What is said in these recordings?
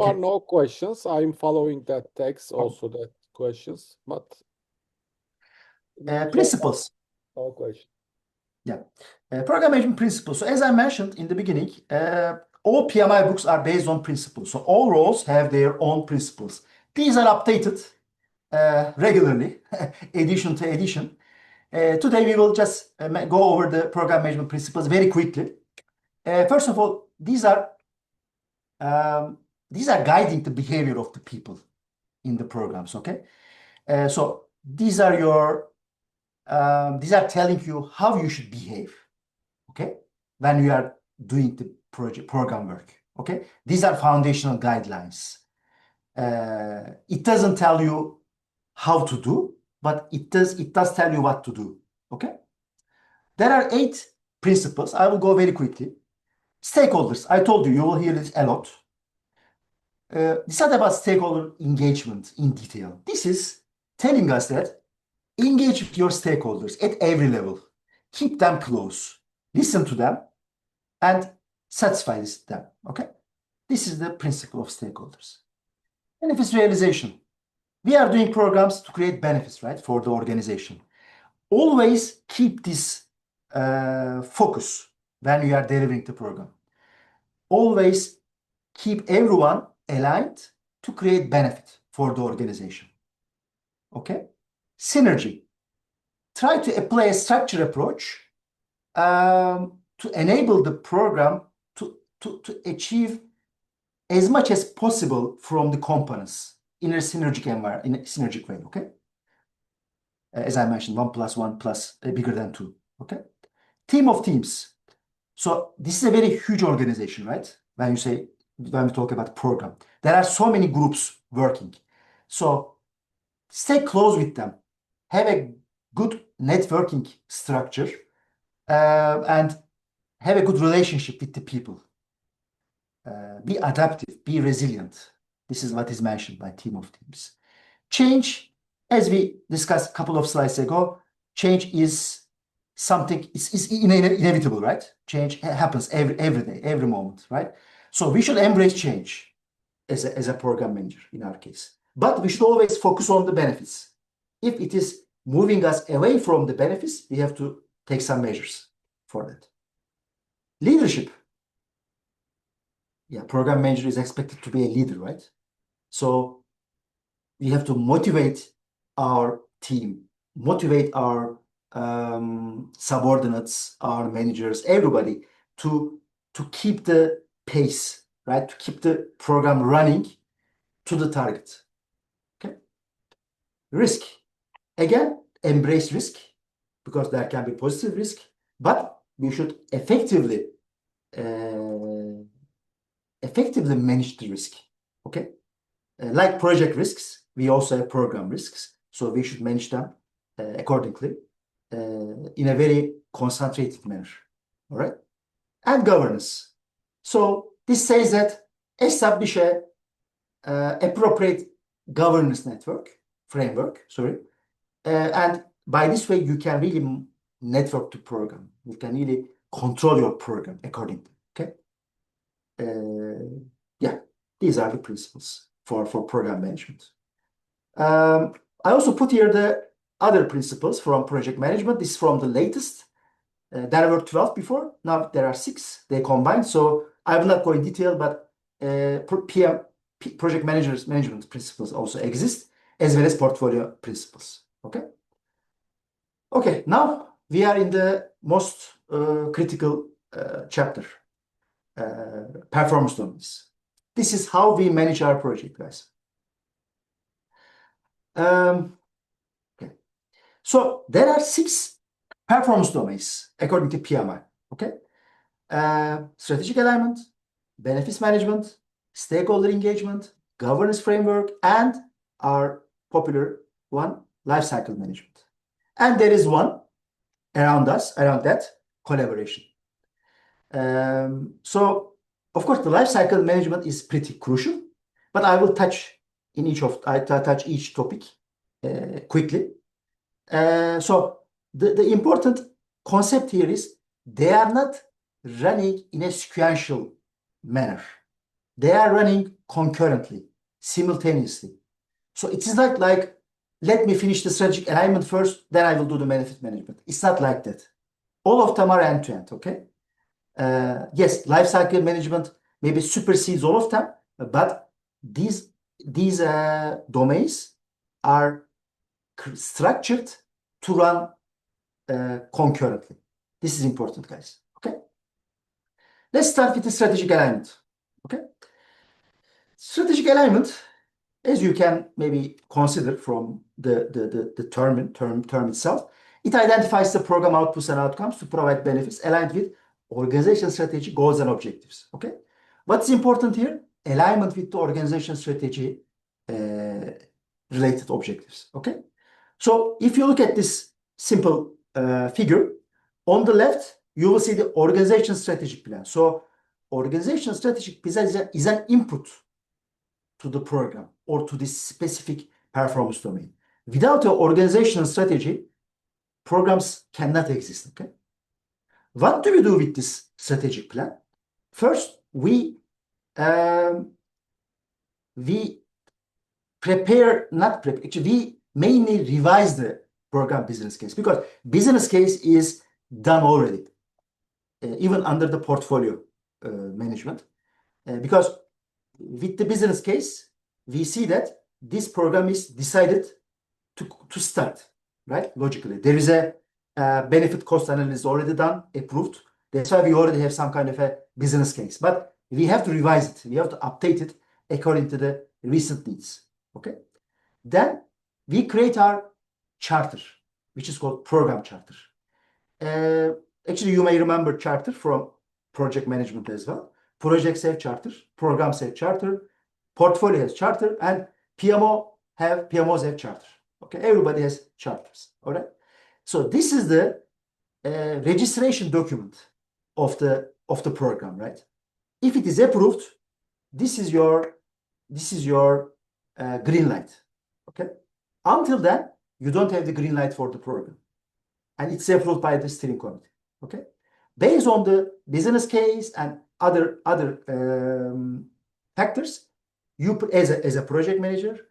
far, Okay. no questions. I'm following that text, also that questions, but Principles. no question. Yeah. Program management principles. So as I mentioned in the beginning, all PMI books are based on principles. So all roles have their own principles. These are updated regularly, edition to edition. Today we will just go over the program management principles very quickly. First of all, these are guiding the behavior of the people in the programs. Okay, so these are telling you how you should behave. Okay, when you are doing the program work. Okay, these are foundational guidelines. It doesn't tell you how to do, but it does tell you what to do. Okay, there are 8 principles. I will go very quickly. Stakeholders. I told you will hear this a lot. This is not about stakeholder engagement in detail. This is telling us that engage with your stakeholders at every level. Keep them close. Listen to them and satisfy them. Okay? This is the principle of stakeholders. Benefits realization. We are doing programs to create benefits, right, for the organization. Always keep this focus when you are delivering the program. Always keep everyone aligned to create benefit for the organization. Okay? Synergy. Try to apply a structured approach to enable the program to achieve as much as possible from the components in a synergic environment, in a synergic way. Okay? As I mentioned, 1 + 1 + bigger than 2. Okay? Team of teams. So this is a very huge organization, right? When we talk about program, there are so many groups working. So stay close with them. Have a good networking structure and have a good relationship with the people. Be adaptive, be resilient. This is what is mentioned by team of teams. Change, as we discussed a couple of slides ago, change is something, is inevitable, right? Change happens every day, every moment, right? So we should embrace change as a program manager in our case. But we should always focus on the benefits. If it is moving us away from the benefits, we have to take some measures for that. Leadership. Yeah, program manager is expected to be a leader, right? So we have to motivate our team, motivate our subordinates, our managers, everybody to keep the pace, right? To keep the program running to the target. Okay. Risk. Again, embrace risk because there can be positive risk, but we should effectively manage the risk. Okay. Like project risks, we also have program risks, so we should manage them accordingly in a very concentrated manner. All right, and governance. So this says that establish a appropriate governance framework. And by this way, you can really network the program. You can really control your program accordingly. Okay. Yeah, these are the principles for program management. I also put here the other principles from project management. This is from the latest. There were 12 before. Now there are 6. They combined. So I will not go in detail, but project management principles also exist, as well as portfolio principles. Okay. Okay. Now we are in the most critical chapter, performance domains. This is how we manage our project, guys. Okay. So there are 6 performance domains according to PMI. Okay. Strategic alignment, benefits management, stakeholder engagement, governance framework, and our popular one, lifecycle management. And there is one around that, collaboration. So of course the lifecycle management is pretty crucial, but I will touch each topic quickly. So the important concept here is they are not running in a sequential manner. They are running concurrently, simultaneously. So it is not like, let me finish the strategic alignment first, then I will do the benefit management. It's not like that. All of them are end-to-end, okay? Yes, lifecycle management maybe supersedes all of them, but these domains are structured to run concurrently. This is important, guys. Okay. Let's start with the strategic alignment. Okay. Strategic alignment, as you can maybe consider from the term itself, it identifies the program outputs and outcomes to provide benefits aligned with organization strategy, goals, and objectives. Okay. What's important here? Alignment with the organization strategy related objectives. Okay. So if you look at this simple figure, on the left, you will see the organization strategic plan. So organization strategic plan is an input to the program or to this specific performance domain. Without an organizational strategy, programs cannot exist. Okay. What do we do with this strategic plan? First, we prepare, not prepare, actually, we mainly revise the program business case because business case is done already, even under the portfolio management. Because with the business case, we see that this program is decided to start, right? Logically, there is a benefit cost analysis already done, approved. That's why we already have some kind of a business case, but we have to revise it. We have to update it according to the recent needs. Okay. Then we create our charter, which is called program charter. Actually, you may remember charter from project management as well. Projects have charter, programs have charter, portfolio has charter, and PMOs have charter. Okay, everybody has charters. All right. So this is the registration document of the program, right? If it is approved, this is your green light. Okay. Until then, you don't have the green light for the program, and it's approved by the steering committee. Okay. Based on the business case and other factors, you as a project manager,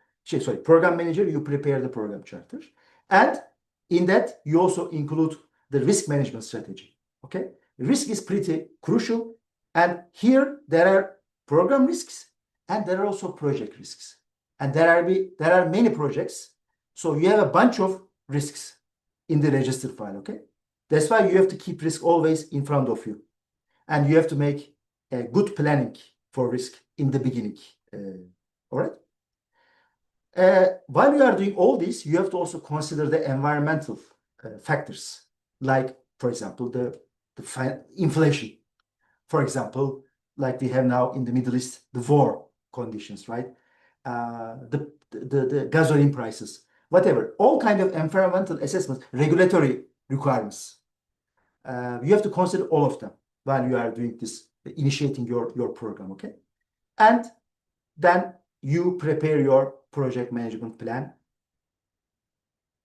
program manager, you prepare the program charter, and in that you also include the risk management strategy. Okay, risk is pretty crucial, and here there are program risks and there are also project risks, and there are many projects, so you have a bunch of risks in the register file. Okay, that's why you have to keep risk always in front of you, and you have to make a good planning for risk in the beginning. All right. While you are doing all this, you have to also consider the environmental factors, like, for example, the inflation. For example, like we have now in the Middle East, the war conditions, right? The gasoline prices, whatever, all kind of environmental assessments, regulatory requirements. You have to consider all of them while you are doing this, initiating your program, okay? And then you prepare your project management plan,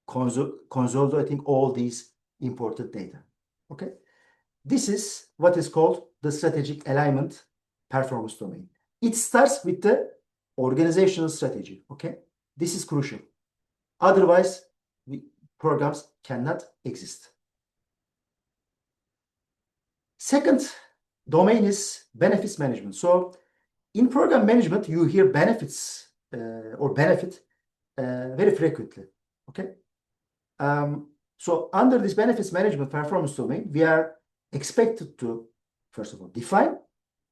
consolidating all these important data, okay? This is what is called the strategic alignment performance domain. It starts with the organizational strategy, okay? This is crucial. Otherwise, programs cannot exist. Second domain is benefits management. So in program management, you hear benefits or benefit very frequently, okay? So under this benefits management performance domain, we are expected to, first of all, define,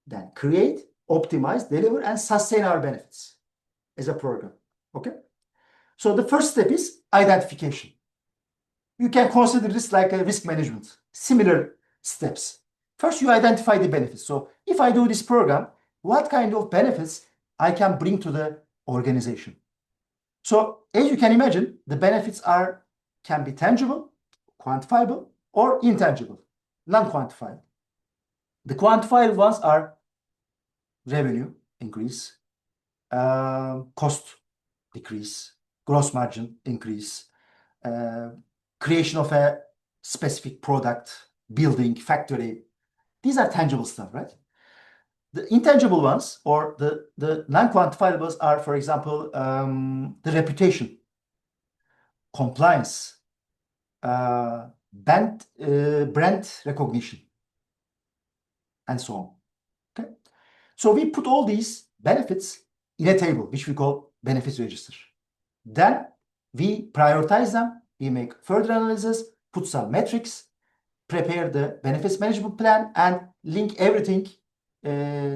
then create, optimize, deliver, and sustain our benefits as a program, okay? So the first step is identification. You can consider this like a risk management, similar steps. First, you identify the benefits. So if I do this program, what kind of benefits I can bring to the organization? So as you can imagine, the benefits can be tangible, quantifiable, or intangible, non-quantifiable. The quantifiable ones are revenue increase, cost decrease, gross margin increase, creation of a specific product, building, factory. These are tangible stuff, right? The intangible ones or the non-quantifiables are, for example, the reputation, compliance, brand recognition, and so on. Okay, so we put all these benefits in a table, which we call benefits register. Then we prioritize them. We make further analysis, put some metrics, prepare the benefits management plan, and link everything,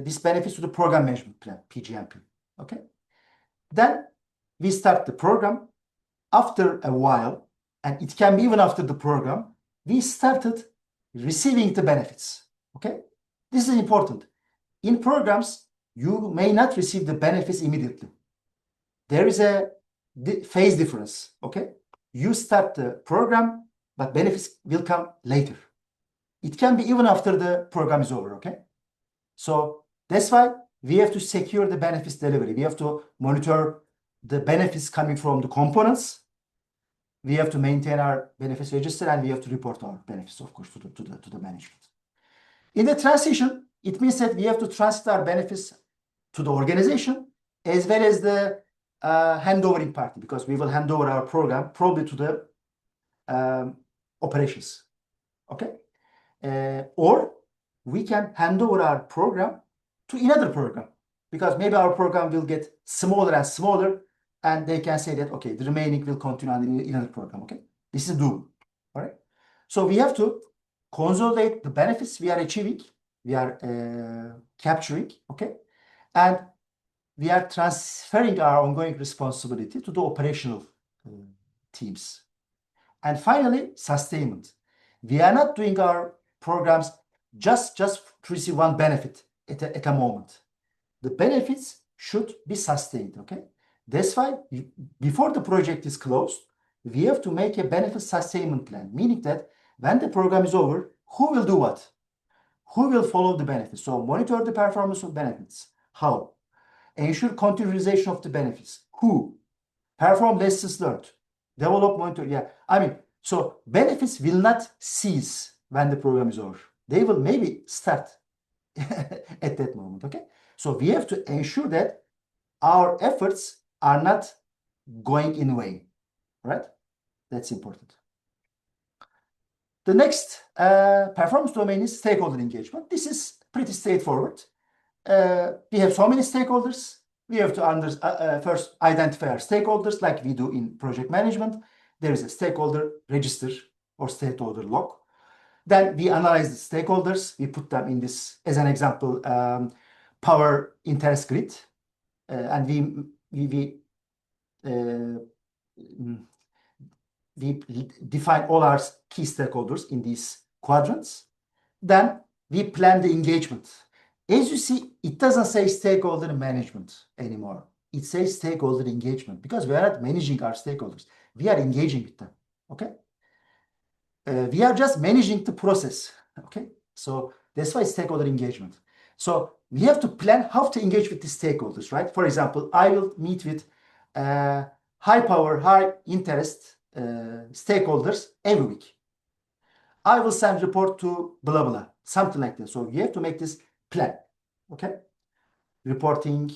these benefits to the program management plan, PgMP. Okay. Then we start the program. After a while, and it can be even after the program, we started receiving the benefits. Okay. This is important. In programs, you may not receive the benefits immediately. There is a phase difference. Okay. You start the program, but benefits will come later. It can be even after the program is over. Okay. So that's why we have to secure the benefits delivery. We have to monitor the benefits coming from the components. We have to maintain our benefits register, and we have to report our benefits, of course, to the management. In the transition, it means that we have to transfer our benefits to the organization as well as the handovering party, because we will hand over our program probably to the operations. Okay, or we can hand over our program to another program, because maybe our program will get smaller and smaller, and they can say that, okay, the remaining will continue on in another program. Okay, this is doable. All right. So we have to consolidate the benefits we are achieving, we are capturing. Okay, and we are transferring our ongoing responsibility to the operational teams. And finally, sustainment. We are not doing our programs just to receive one benefit at a moment. The benefits should be sustained. Okay. That's why before the project is closed, we have to make a benefit sustainment plan, meaning that when the program is over, who will do what? Who will follow the benefits? So monitor the performance of benefits. How? Ensure continuization of the benefits. Who? Perform lessons learned. Develop, monitor. Yeah. I mean, so benefits will not cease when the program is over. They will maybe start at that moment. Okay. So we have to ensure that our efforts are not going in vain, right? That's important. The next performance domain is stakeholder engagement. This is pretty straightforward. We have so many stakeholders. We have to first identify our stakeholders like we do in project management. There is a stakeholder register or stakeholder log. Then we analyze the stakeholders. We put them in this, as an example, power interest grid. And we define all our key stakeholders in these quadrants. Then we plan the engagement. As you see, it doesn't say stakeholder management anymore. It says stakeholder engagement, because we are not managing our stakeholders. We are engaging with them. Okay. We are just managing the process. Okay. So that's why stakeholder engagement. So we have to plan how to engage with the stakeholders, right? For example, I will meet with high power, high interest stakeholders every week. I will send report to blah, blah, something like that. So you have to make this plan. Okay. Reporting,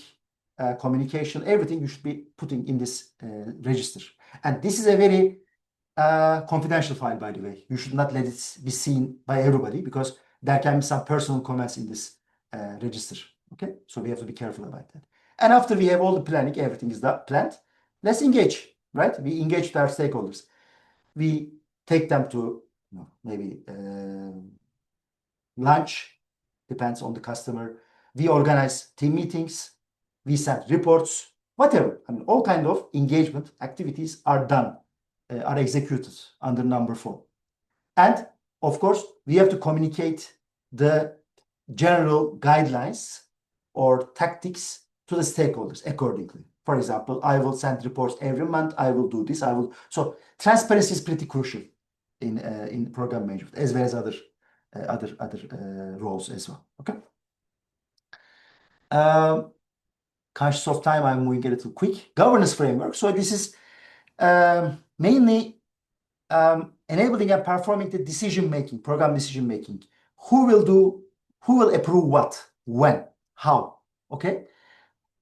communication, everything you should be putting in this register. And this is a very confidential file, by the way. You should not let it be seen by everybody, because there can be some personal comments in this register. Okay. So we have to be careful about that. And after we have all the planning, everything is planned, let's engage, right? We engage with our stakeholders. We take them to maybe lunch, depends on the customer. We organize team meetings. We send reports, whatever. I mean, all kind of engagement activities are done, are executed under number 4. And of course, we have to communicate the general guidelines or tactics to the stakeholders accordingly. For example, I will send reports every month. I will do this. So transparency is pretty crucial in program management, as well as other roles as well. Okay. Conscious of time, I'm moving a little quick. Governance framework. So this is mainly enabling and performing the decision making, program decision making. Who will approve what, when? How? Okay?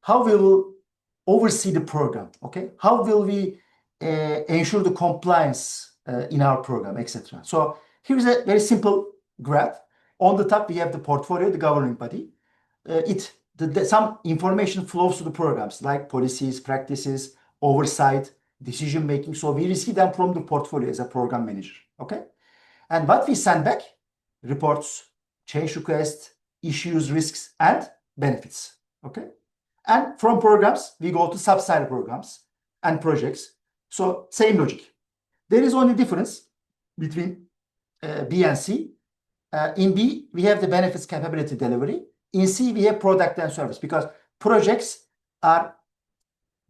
How we will oversee the program? Okay? How will we ensure the compliance in our program, etc. So here's a very simple graph. On the top, we have the portfolio, the governing body. Some information flows to the programs like policies, practices, oversight, decision making. So we receive them from the portfolio as a program manager. Okay? And what we send back, reports, change requests, issues, risks, and benefits. Okay? And from programs, we go to sub-side programs and projects. So same logic. There is only difference between B and C. In B, we have the benefits capability delivery. In C, we have product and service because projects are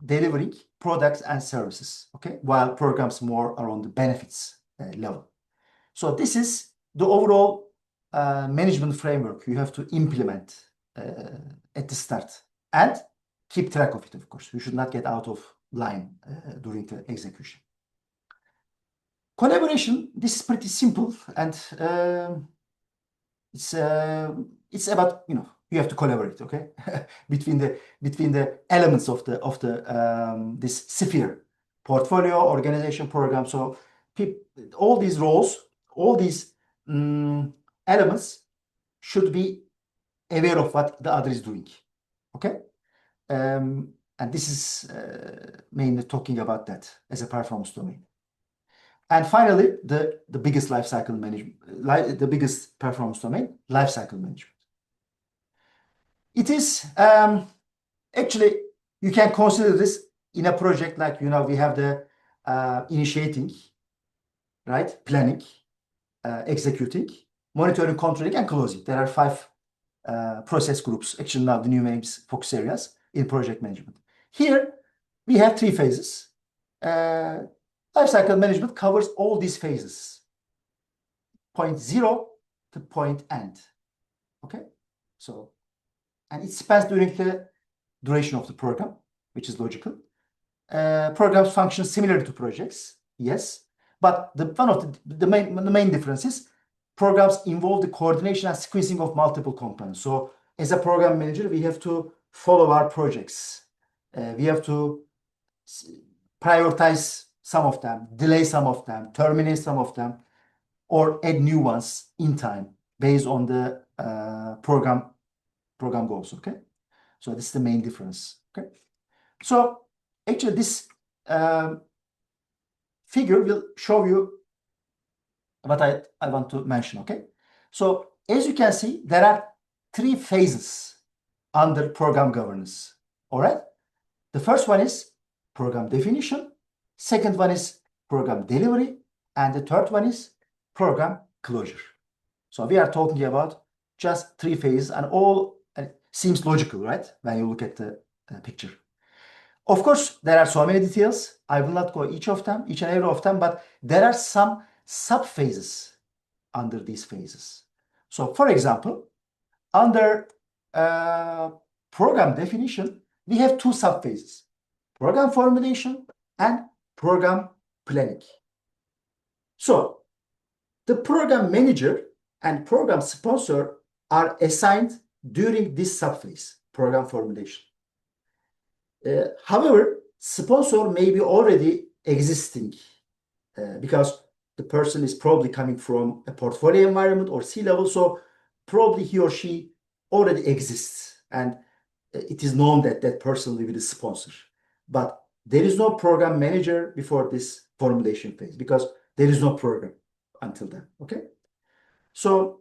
delivering products and services, okay? While programs more are on the benefits level. So this is the overall management framework you have to implement at the start and keep track of it, of course. You should not get out of line during the execution. Collaboration, this is pretty simple and it's about, you have to collaborate, okay, between the elements of this sphere, portfolio, organization, program. So all these roles, all these elements should be aware of what the other is doing, okay. And this is mainly talking about that as a performance domain. And finally, the biggest lifecycle management, the biggest performance domain, lifecycle management. It is actually, you can consider this in a project like, we have the initiating, right? Planning, executing, monitoring, controlling, and closing. There are 5 process groups, actually now the new names, focus areas in project management. Here, we have 3 phases. Lifecycle management covers all these phases, point 0 to point end. Okay, so, and it spans during the duration of the program, which is logical. Programs function similar to projects, yes, but one of the main difference is programs involve the coordination and sequencing of multiple components. So, as a program manager, we have to follow our projects. We have to prioritize some of them, delay some of them, terminate some of them, or add new ones in time based on the program goals, okay? So this is the main difference, okay? So actually this figure will show you what I want to mention, okay? So as you can see, there are 3 phases under program governance, all right? The first one is program definition. Second one is program delivery. And the third one is program closure. So we are talking about just 3 phases and all seems logical, right? When you look at the picture. Of course, there are so many details. I will not go each and every of them, but there are some sub-phases under these phases. So for example, under program definition, we have 2 sub-phases, program formulation and program planning. So the program manager and program sponsor are assigned during this subphase, program formulation. However, sponsor may be already existing because the person is probably coming from a portfolio environment or C-level, so probably he or she already exists and it is known that that person will be the sponsor. But there is no program manager before this formulation phase because there is no program until then, okay? So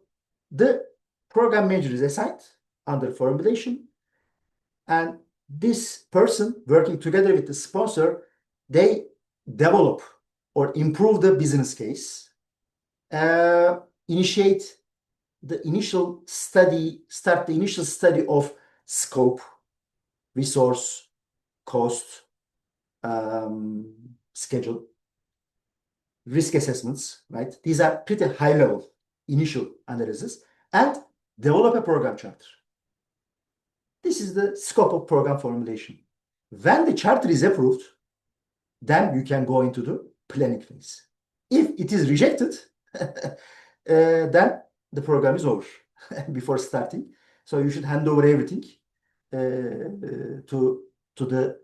the program manager is assigned under formulation and this person working together with the sponsor, they develop or improve the business case, initiate the initial study, start the initial study of scope, resource, cost, schedule, risk assessments, right? These are pretty high level initial analysis and develop a program charter. This is the scope of program formulation. When the charter is approved, then you can go into the planning phase. If it is rejected, then the program is over before starting. So you should hand over everything to the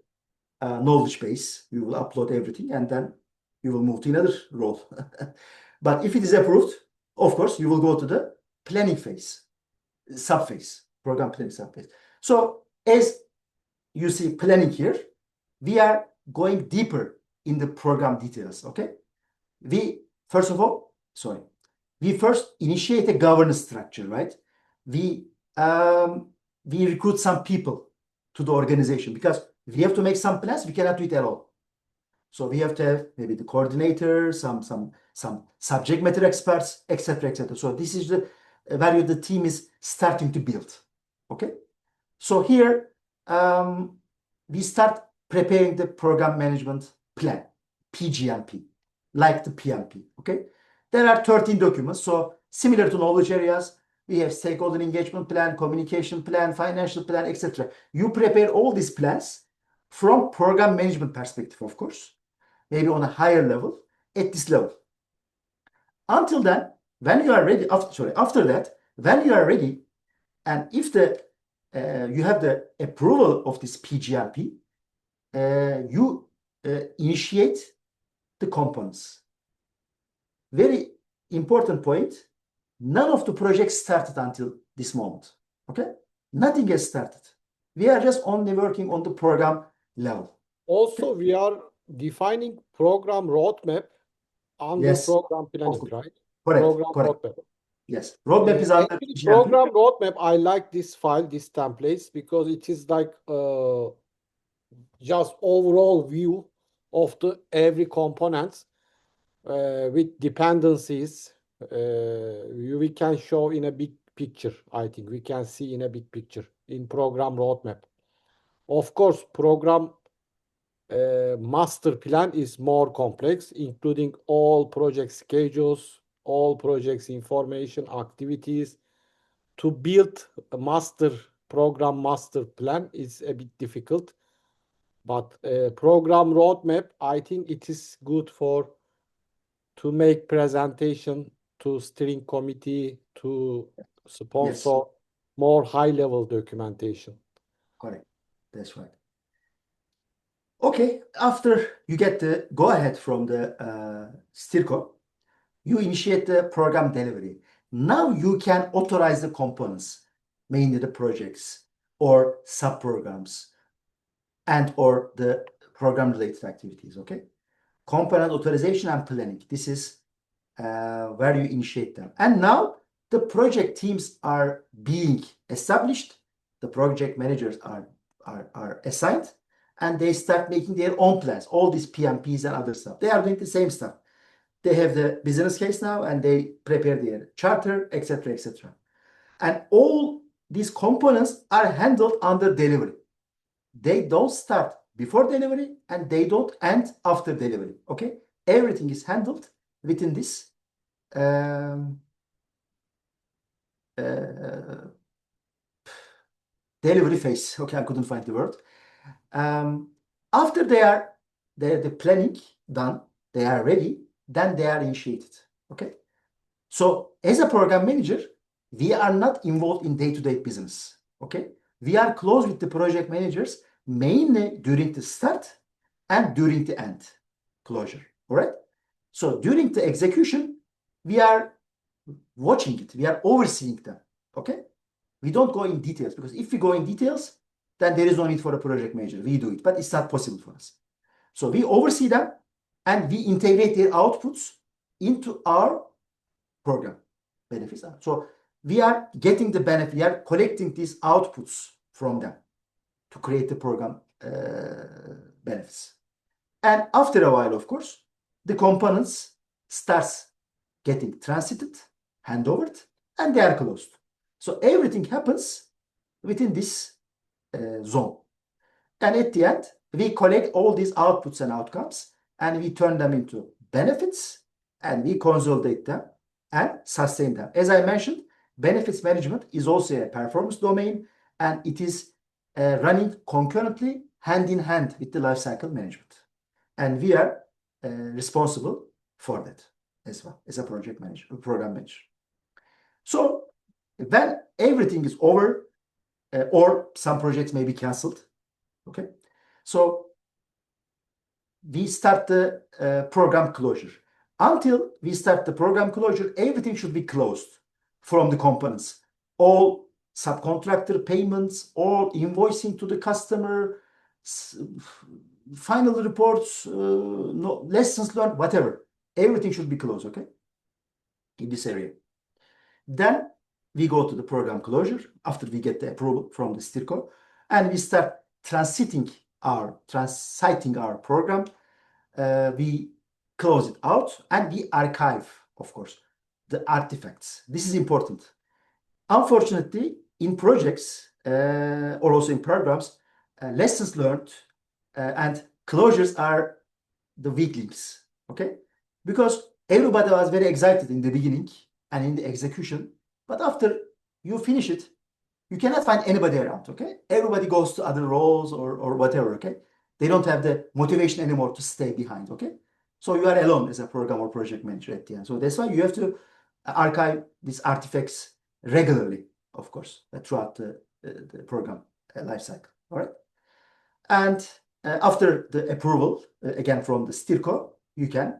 knowledge base. You will upload everything, and then you will move to another role. But if it is approved, of course, you will go to the planning phase, subphase, program planning subphase. So as you see planning here, we are going deeper in the program details, okay? We first initiate a governance structure, right? We recruit some people to the organization because we have to make some plans. We cannot do it at all. So we have to have maybe the coordinator, some subject matter experts, etc., etc. So this is the value the team is starting to build. Okay. So here we start preparing the program management plan, PgMP, like the PMP. Okay. There are 13 documents. So similar to knowledge areas, we have stakeholder engagement plan, communication plan, financial plan, etc. You prepare all these plans from program management perspective, of course, maybe on a higher level, at this level. Until then, when you are ready, after that, when you are ready, and if you have the approval of this PgMP, you initiate the components. Very important point, none of the projects started until this moment, okay? Nothing has started. We are just only working on the program level. Also, we are defining program roadmap under Yes. program planning, right? Correct. Program Correct. roadmap. Yes. Roadmap is under Actually, PGMP. program roadmap, I like this file, this templates, because it is like just overall view of the every components with dependencies. We can show in a big picture. I think we can see in a big picture in program roadmap. Of course, program master plan is more complex, including all project schedules, all projects information, activities. To build a program master plan is a bit difficult, but program roadmap, I think it is good to make presentation to steering committee, to sponsor more high-level documentation. Correct. That's right. Okay, after you get the go-ahead from the steerco, you initiate the program delivery. Now you can authorize the components, mainly the projects or sub-programs and or the program-related activities, okay? Component authorization and planning. This is where you initiate them. And now the project teams are being established. The project managers are assigned, and they start making their own plans, all these PMPs and other stuff. They are doing the same stuff. They have the business case now, and they prepare their charter, etc., etc. And all these components are handled under delivery. They don't start before delivery, and they don't end after delivery, okay? Everything is handled within this delivery phase. Okay, I couldn't find the word. After the planning done, they are ready, then they are initiated. Okay. So as a program manager, we are not involved in day-to-day business. Okay. We are close with the project managers mainly during the start and during the end closure. All right. So during the execution, we are watching it. We are overseeing them. Okay. We don't go in details, because if we go in details, then there is no need for a project manager. We do it, but it's not possible for us. So we oversee them and we integrate their outputs into our program benefits. So we are getting the benefit, we are collecting these outputs from them to create the program benefits. And after a while, of course, the components starts getting transited, handovered, and they are closed. So everything happens within this zone. And at the end, we collect all these outputs and outcomes, and we turn them into benefits, and we consolidate them and sustain them. As I mentioned, benefits management is also a performance domain, and it is running concurrently, hand in hand with the lifecycle management. And we are responsible for that as well as a project manager, program manager. So when everything is over, or some projects may be canceled. Okay, so we start the program closure. Until we start the program closure, everything should be closed from the components. All subcontractor payments, all invoicing to the customer, final reports, no, lessons learned, whatever. Everything should be closed, okay? In this area. Then we go to the program closure after we get the approval from the STIRCO, and we start transiting our program. We close it out and we archive, of course, the artifacts. This is important. Unfortunately, in projects or also in programs, lessons learned and closures are the weak links, okay? Because everybody was very excited in the beginning and in the execution, but after you finish it, you cannot find anybody around, okay? Everybody goes to other roles or whatever, okay? They don't have the motivation anymore to stay behind, okay? So you are alone as a program or project manager at the end. So that's why you have to archive these artifacts regularly, of course, throughout the program lifecycle, all right? And after the approval, again from the STIRCO, you can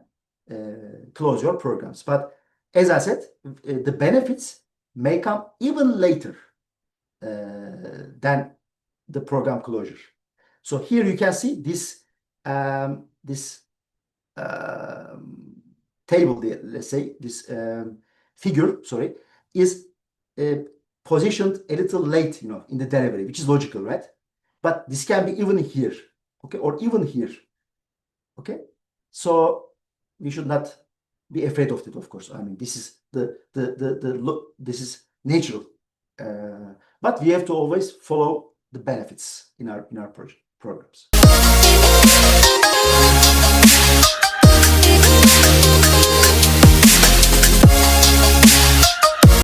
close your programs. But as I said, the benefits may come even later than the program closure. So here you can see this table, let's say this figure, sorry, is positioned a little late, in the delivery, which is logical, right? But this can be even here, okay, or even here, okay. So we should not be afraid of it, of course. I mean, this is this is natural, but we have to always follow the benefits in our programs.